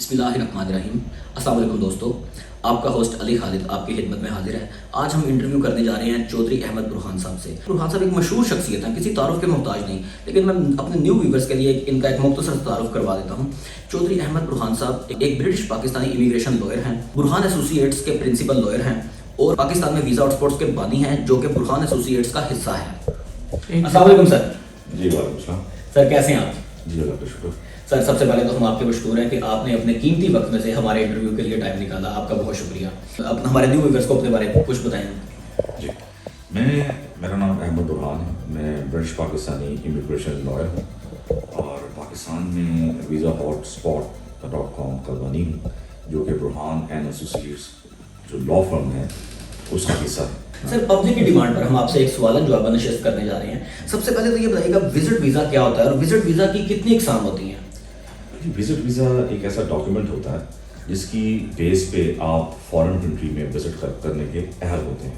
बिस्मिल्लाहिर्रहमानिर्रहीम। अस्सलाम वालेकुम दोस्तों, आपका होस्ट अली खालिद आपकी खिदमत में हाजिर है। आज हम इंटरव्यू करने जा रहे हैं चौधरी अहमद बुरहान साहब से। बुरहान साहब एक मशहूर शख्सियत हैं, किसी तारुफ के मोहताज नहीं, लेकिन मैं अपने न्यू व्यूवर्स के लिए इनका एक मुख्तसर तारुफ करवा देता हूँ। चौधरी अहमद बुरहान साहब एक ब्रिटिश पाकिस्तानी इमिग्रेशन लॉयर हैं, बुरहान एसोसिएट्स के प्रिंसिपल लॉयर हैं और पाकिस्तान में वीज़ा हॉटस्पॉट्स के बानी हैं, जो कि बुरहान एसोसिएट्स का हिस्सा है। अस्सलाम वालेकुम सर। जी वालेकुम सलाम। सर कैसे हैं आप? जी अल्लाह का शुक्र। सर सबसे पहले तो हम आपके मशहूर हैं कि आपने अपने कीमती वक्त में से हमारे इंटरव्यू के लिए टाइम निकाला, आपका बहुत शुक्रिया। अब हमारे न्यू व्यूअर्स को अपने बारे में कुछ बताएं। जी मेरा नाम अहमद बुरहान है। मैं ब्रिटिश पाकिस्तानी इमिग्रेशन लॉयर हूँ और पाकिस्तान में वीज़ा hotspot.com का बनी हूँ, जो कि बुरहान एंड एसोसिएट्स जो लॉ फर्म है उसका हिस्सा है। सर पब्लिक की डिमांड पर हम आपसे एक सवाल जवाब नशिस्त करने जा रहे हैं। सबसे पहले तो ये बताइएगा विजिट वीज़ा क्या होता है और विजिट वीज़ा की कितनी इकसाम होती हैं? विजिट वीज़ा एक ऐसा डॉक्यूमेंट होता है जिसकी बेस पे आप फॉरेन कंट्री में विजिट करने के अहल होते हैं।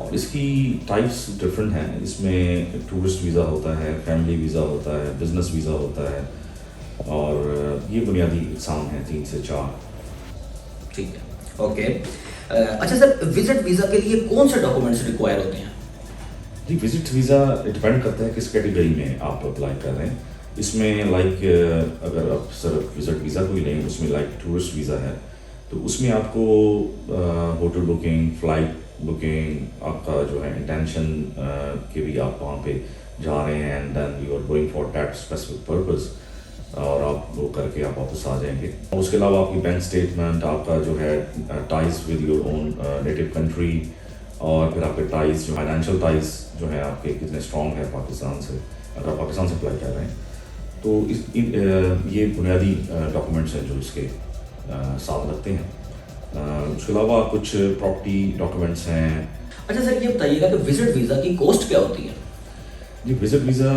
और इसकी टाइप्स डिफरेंट हैं। इसमें टूरिस्ट वीज़ा होता है, फैमिली वीज़ा होता है, बिजनेस वीज़ा होता है और ये बुनियादी इकसाम हैं 3 से 4। ठीक है, ओके। अच्छा सर, विजिट वीज़ा के लिए कौन से डॉक्यूमेंट्स रिक्वायर होते हैं? जी विजिट वीज़ा डिपेंड करता है किस कैटेगरी में आप अप्लाई कर रहे हैं। इसमें अगर आप सिर्फ विजिट वीज़ा को ही लें, उसमें टूरिस्ट वीज़ा है तो उसमें आपको होटल बुकिंग, फ्लाइट बुकिंग, आपका जो है इंटेंशन के भी आप वहाँ पे जा रहे हैं and then you are going for that specific purpose और आप वो करके आप वापस आ जाएंगे। उसके अलावा आपकी बैंक स्टेटमेंट, आपका जो है ties with your own native country और फिर आपके टाइज जो फाइनेंशियल टाइज जो है आपके कितने स्ट्रॉन्ग है पाकिस्तान से, अगर आप पाकिस्तान से अप्लाई कर रहे हैं तो ये बुनियादी डॉक्यूमेंट्स हैं जो इसके साथ लगते हैं। उसके अलावा कुछ प्रॉपर्टी डॉक्यूमेंट्स हैं। अच्छा सर ये बताइएगा कि विजिट वीज़ा की कॉस्ट क्या होती है? जी विजिट वीज़ा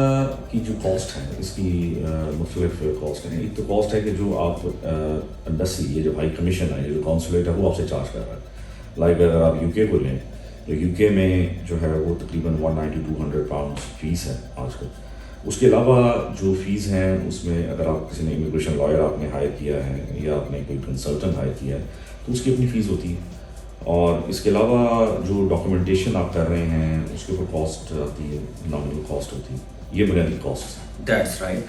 की जो कॉस्ट है इसकी मुख्तलिफ कॉस्ट हैं। एक तो कॉस्ट है कि जो आप एम्बेसी, ये जो हाई कमीशन है, ये जो कॉन्सुलेट है वो आपसे चार्ज कर रहा है। अगर आप यूके को लें तो यूके में जो है वो तकरीबन 190-200 पाउंड फ़ीस है आजकल। उसके अलावा जो फ़ीस हैं उसमें अगर आप किसी ने इमिग्रेशन लॉयर आपने हायर किया है या आपने कोई कंसल्टेंट हायर किया है तो उसकी अपनी फ़ीस होती है। और इसके अलावा जो डॉक्यूमेंटेशन आप कर रहे हैं उसके ऊपर कॉस्ट आती है, नॉमिनल कॉस्ट होती है। ये बुनियादी कॉस्ट है। That's right.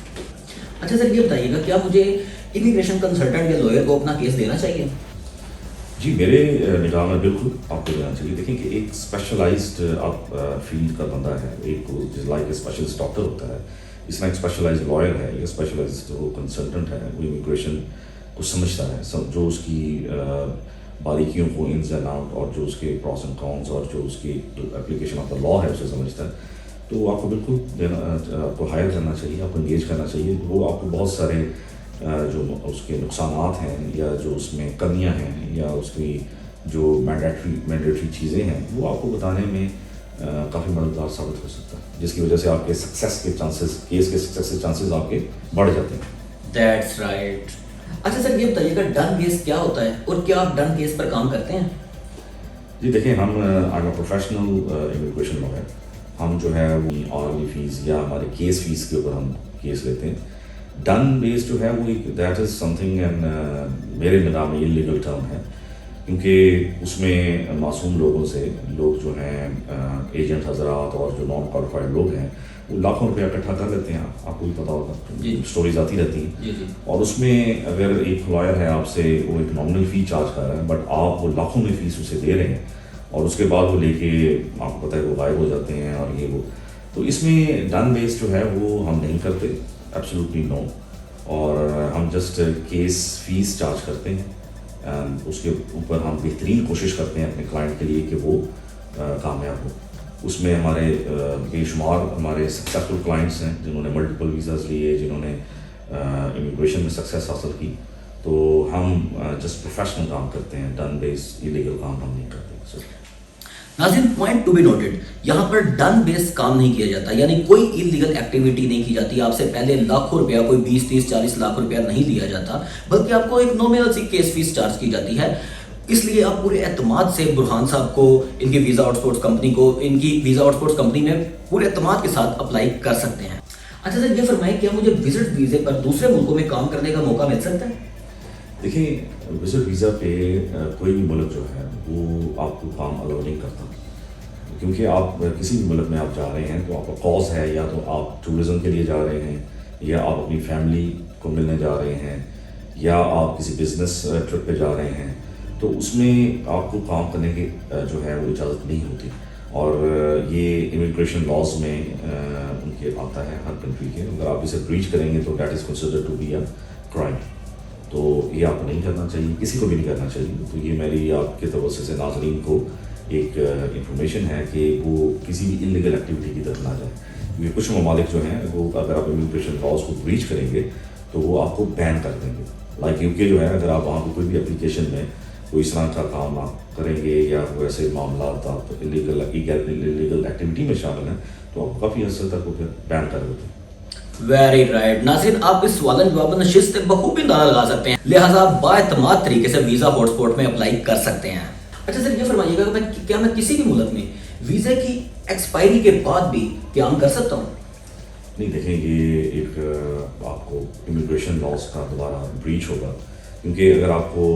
अच्छा सर ये बताइएगा क्या मुझे इमिग्रेशन कंसल्टेंट या लॉयर को अपना केस देना चाहिए? जी मेरे निगाह में बिल्कुल आपको देना चाहिए। देखिए कि एक स्पेशलाइज्ड आप फील्ड का बंदा है, एक लाइक स्पेशलिस्ट डॉक्टर होता है, इस तरह एक स्पेशलाइज्ड लॉयर है या स्पेशलाइज्ड वो कंसल्टेंट है, वो इमिग्रेशन को समझता है, जो उसकी बारीकियों को इन्स एंड आउट और जो उसके प्रॉस एंड कॉन्स और जो उसकी एप्लीकेशन ऑफ द लॉ है उसे समझता है, तो आपको बिल्कुल आपको हायर करना चाहिए, आपको इंगेज करना चाहिए। वो आपको बहुत सारे जो उसके नुकसानात हैं या जो उसमें कमियां हैं या उसकी जो मैंडेटरी चीज़ें हैं वो आपको बताने में काफ़ी मददगार साबित हो सकता है, जिसकी वजह से आपके सक्सेस के चांसेस, केस के सक्सेस के चांसेस आपके बढ़ जाते हैं। That's right. अच्छा सर ये बताइएगा डन केस क्या होता है और क्या आप डन केस पर काम करते हैं? जी देखिए हम I am professional immigration lawyer. हम जो है वो ऑरली फीस या हमारे केस फीस के ऊपर हम केस लेते हैं। डन बेस जो है वो दैट इज़ समथिंग एंड मेरे निगाह में इलीगल टर्म है, क्योंकि उसमें मासूम लोगों से लोग जो हैं एजेंट हजरात और जो नॉन क्वालिफाइड लोग हैं वो लाखों रुपया इकट्ठा कर लेते हैं। आपको भी पता होगा, स्टोरीज आती रहती हैं। और उसमें अगर एक लॉयर है आपसे वो एक नॉमिनल फ़ी चार्ज कर रहा है बट आप वो लाखों में फ़ीस उसे दे रहे हैं और उसके बाद वो लेके आपको पता है वो गायब हो जाते हैं और ये वो। तो इसमें डन बेस जो है वो हम नहीं करते, एब्सोल्युटली नो। और हम जस्ट केस फीस चार्ज करते हैं एंड उसके ऊपर हम बेहतरीन कोशिश करते हैं अपने क्लाइंट के लिए कि वो कामयाब हो। उसमें हमारे बेशुमार हमारे सक्सेसफुल क्लाइंट्स हैं जिन्होंने मल्टीपल वीज़ाज लिए, जिन्होंने इमिग्रेशन में सक्सेस हासिल की। तो हम जस्ट प्रोफेशनल काम करते हैं, डन बेस इलीगल काम हम नहीं करते। नाज़रीन पॉइंट टू बी नोटेड, यहाँ पर डन बेस काम नहीं किया जाता, यानी कोई इलीगल एक्टिविटी नहीं की जाती। आपसे पहले लाखों रुपया, कोई 20-30-40 लाख रुपया नहीं लिया जाता, बल्कि आपको एक नॉमिनल सी केस फीस चार्ज की जाती है। इसलिए आप पूरे एतमाद से बुरहान साहब को, इनकी वीज़ा हॉटस्पॉट्स कंपनी को, इनकी वीज़ा हॉटस्पॉट्स कंपनी में पूरे एतमाद के साथ अप्लाई कर सकते हैं। अच्छा सर ये फरमाइए क्या मुझे विजिट वीज़े पर दूसरे मुल्कों में काम करने का मौका मिल सकता है? देखिए विजिट वीज़ा पे कोई भी मुल्क जो है वो आपको काम अलाउ नहीं करता, क्योंकि आप किसी भी मुल्क में आप जा रहे हैं तो आपका कॉज है, या तो आप टूरिज़म के लिए जा रहे हैं, या आप अपनी फैमिली को मिलने जा रहे हैं, या आप किसी बिज़नेस ट्रिप पे जा रहे हैं, तो उसमें आपको काम करने की जो है वो इजाज़त नहीं होती। और ये इमिग्रेशन लॉज में उनके आता है हर कंट्री के। अगर आप इसे ब्रीच करेंगे तो that is considered to be a crime. तो ये आपको नहीं करना चाहिए, किसी को भी नहीं करना चाहिए। तो ये मेरी आपके तवज्जो से नाज़रीन को एक इंफॉर्मेशन है कि वो किसी भी इलीगल एक्टिविटी की तरफ ना जाए, क्योंकि कुछ ममालिक जो हैं वो अगर आप इमिग्रेशन लॉज को ब्रीच करेंगे तो वो आपको बैन कर देंगे। लाइक यूके जो है, अगर आप वहाँ पर कोई भी एप्लीकेशन में कोई इस तरह का काम आप करेंगे या वैसे मामला आप इलीगल एक्टिविटी में शामिल हैं तो आपको काफ़ी हद तक वो फिर बैन कर देते हैं। वेरी राइट नाज़रीन, आप इस सवाल जवाब नशिस्त से बखूबी अंदाजा लगा सकते हैं, लिहाजा आप बाएतमाद तरीके से वीज़ा हॉटस्पॉट में अप्लाई कर सकते हैं। अच्छा सर, ये फरमाइएगा कि क्या मैं किसी भी मुल्क में वीज़े की एक्सपायरी के बाद भी क्याम कर सकता हूँ? नहीं, देखें ये एक आपको इमिग्रेशन लॉज का दोबारा ब्रीच होगा, क्योंकि अगर आपको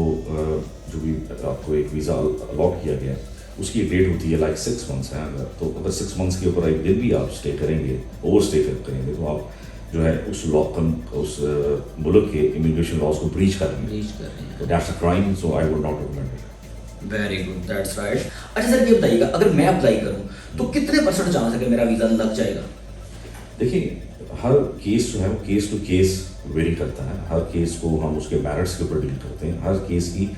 जो भी आपको एक वीज़ा अलॉट किया गया उसकी एक डेट होती है लाइक 6 मंथ्स है, तो अगर 6 मंथ्स के ऊपर एक दिन भी आप स्टे करेंगे, ओवर स्टे करेंगे, तो आप जो है उस उस मुल्क के इमिग्रेशन लॉज को ब्रीच कर रहे हैं, तो that's a crime, so I would not recommend it. Very good, that's right. अच्छा सर, ये बताइएगा अगर मैं अप्लाई करूं तो कितने % चांस है कि मेरा वीज़ा लग जाएगा? देखिए, हर केस जो है वो केस टू केस वेरी करता है। हर केस को हम उसके मेरिट्स के ऊपर डील करते हैं। हर केस की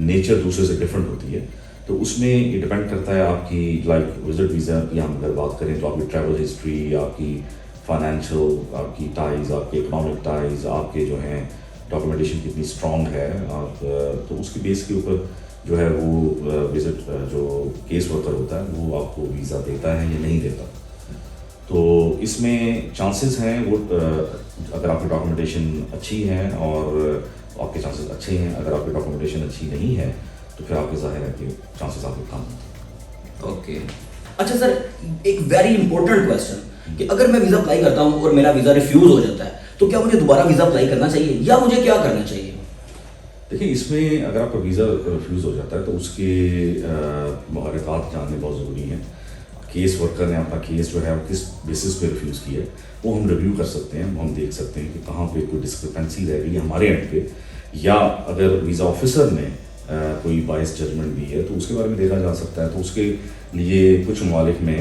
नेचर दूसरे से डिफरेंट होती है, तो उसमें ये डिपेंड करता है आपकी लाइक विजिट वीज़ा की हम अगर बात करें तो आपकी ट्रैवल हिस्ट्री, आपकी फाइनेंशियल, आपकी टाइज़, आपके इकोनॉमिक टाइज़, आपके जो हैं डॉक्यूमेंटेशन कितनी स्ट्रॉन्ग है, आप तो उसके बेस के ऊपर जो है वो विजिट जो केस वर्कर होता है वो आपको वीज़ा देता है या नहीं देता। तो इसमें चांसेस हैं वो अगर आपकी डॉक्यूमेंटेशन अच्छी है और आपके चांसेस अच्छे हैं। अगर आपकी डॉक्यूमेंटेशन अच्छी नहीं है तो फिर आपके ज़ाहिर है कि चांसेस आपके कम हैं। ओके। अच्छा सर, एक वेरी इंपॉर्टेंट क्वेश्चन कि अगर मैं वीज़ा अप्लाई करता हूँ और मेरा वीज़ा रिफ्यूज़ हो जाता है तो क्या मुझे दोबारा वीज़ा अप्लाई करना चाहिए या मुझे क्या करना चाहिए? देखिए, इसमें अगर आपका वीज़ा रिफ्यूज़ हो जाता है तो उसके मुहर्रिकात जानने बहुत ज़रूरी हैं। केस वर्कर ने अपना केस जो है वो किस बेसिस पे रिफ्यूज़ किया है वो हम रिव्यू कर सकते हैं, हम देख सकते हैं कि कहाँ पे कोई डिस्क्रिपेंसी रह गई हमारे एंड पे, या अगर वीज़ा ऑफिसर ने कोई बायस जजमेंट दी है तो उसके बारे में देखा जा सकता है। तो उसके लिए कुछ ममालिक में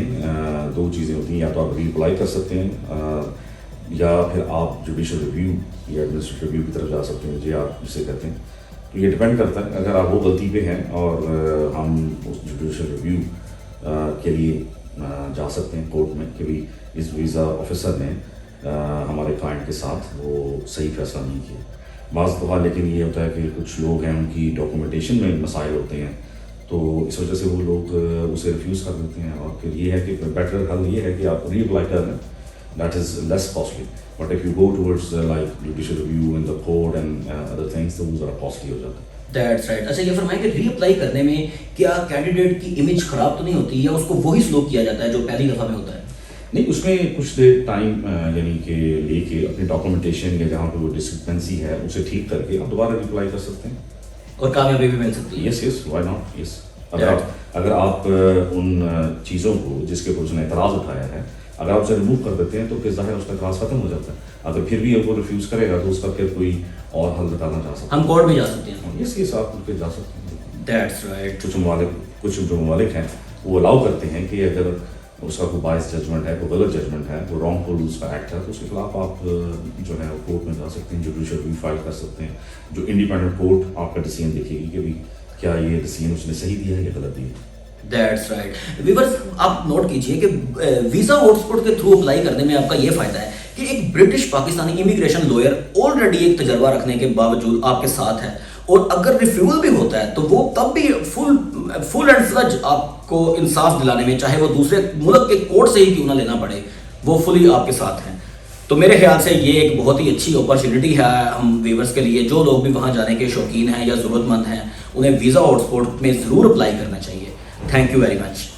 2 चीज़ें होती हैं, या तो आप रीअप्लाई कर सकते हैं या फिर आप जुडिशल रिव्यू या एडमिनिस्ट्रेटिव रिव्यू की तरफ जा सकते हैं, जी आप जिसे कहते हैं। तो ये डिपेंड करता है, अगर आप वो गलती पे हैं और हम उस जुडिशल रिव्यू के लिए जा सकते हैं कोर्ट में कि भी इस वीज़ा ऑफिसर ने हमारे क्लाइंट के साथ वो सही फैसला नहीं किया। बाज़ दफ़ा लेकिन ये होता है कि कुछ लोग हैं उनकी डॉक्यूमेंटेशन में मसाइल होते हैं, तो इस वजह से वो लोग उसे रिफ्यूज़ कर देते हैं, और फिर ये है कि बेटर हल ये है कि आप रीअप्लाई कर लें, that is less costly. But if you go towards like judicial review in the court and other things, तो वो ज़रा कॉस्टली हो जाता है। That's right. अच्छा, ये फरमाएं कि रीअप्लाई करने में क्या कैंडिडेट की इमेज खराब तो नहीं होती या उसको वही स्लोप किया जाता है जो पहली दफ़ा में होता है? नहीं, उसमें कुछ देर टाइम यानी कि लेके अपनी डॉक्यूमेंटेशन या जहाँ पे वो डिस्क्रिपेंसी है उसे ठीक करके आप दोबारा रिप्लाई कर सकते हैं और कामयाबी भी मिल सकती है। Yes, why not, yes. अगर आप उन चीज़ों को जिसके ऊपर उसने एतराज़ उठाया है अगर आप उसे रिमूव कर देते हैं तो फिर ज़ाहिर उसका एतराज़ खत्म हो जाता है। अगर फिर भी वो रिफ्यूज़ करेगा तो उसका फिर कोई और हल निकालना जा सकता है। हम कोर्ट में जा सकते हैं। यस, आप उनके जा सकते हैं। That's right. कुछ जो ममालिक हैं वो अलाउ करते हैं कि अगर उसका कोई बायस जजमेंट है, कोई गलत जजमेंट है, कोई रॉन्गफुल उसका एक्ट है, तो उसके खिलाफ आप जो है कोर्ट में जा सकते हैं, जुडिशल रिव्यू फाइल कर सकते हैं, जो इंडिपेंडेंट कोर्ट आपका डिसीजन देखेगी कि भाई क्या ये डिसीजन उसने सही दिया है या गलत दिया है। That's right. व्यूअर्स, आप नोट कीजिए कि वीज़ा हॉटस्पॉट के थ्रू अप्लाई करने में आपका ये फ़ायदा है कि एक British Pakistani immigration lawyer already एक तजर्बा रखने के बावजूद आपके साथ है, और अगर रिफ्यूज़ल भी होता है तो वो तब भी फुल एंड फ्लज आपको इंसाफ दिलाने में, चाहे वो दूसरे मुल्क के कोर्ट से ही क्यों ना लेना पड़े, वो फुली आपके साथ हैं। तो मेरे ख्याल से ये एक बहुत ही अच्छी अपॉर्चुनिटी है हम व्यूअर्स के लिए। जो लोग भी वहाँ जाने के शौकीन हैं या ज़रूरतमंद हैं उन्हें वीज़ा हॉटस्पॉट में ज़रूर अप्लाई करना चाहिए। Thank you very much.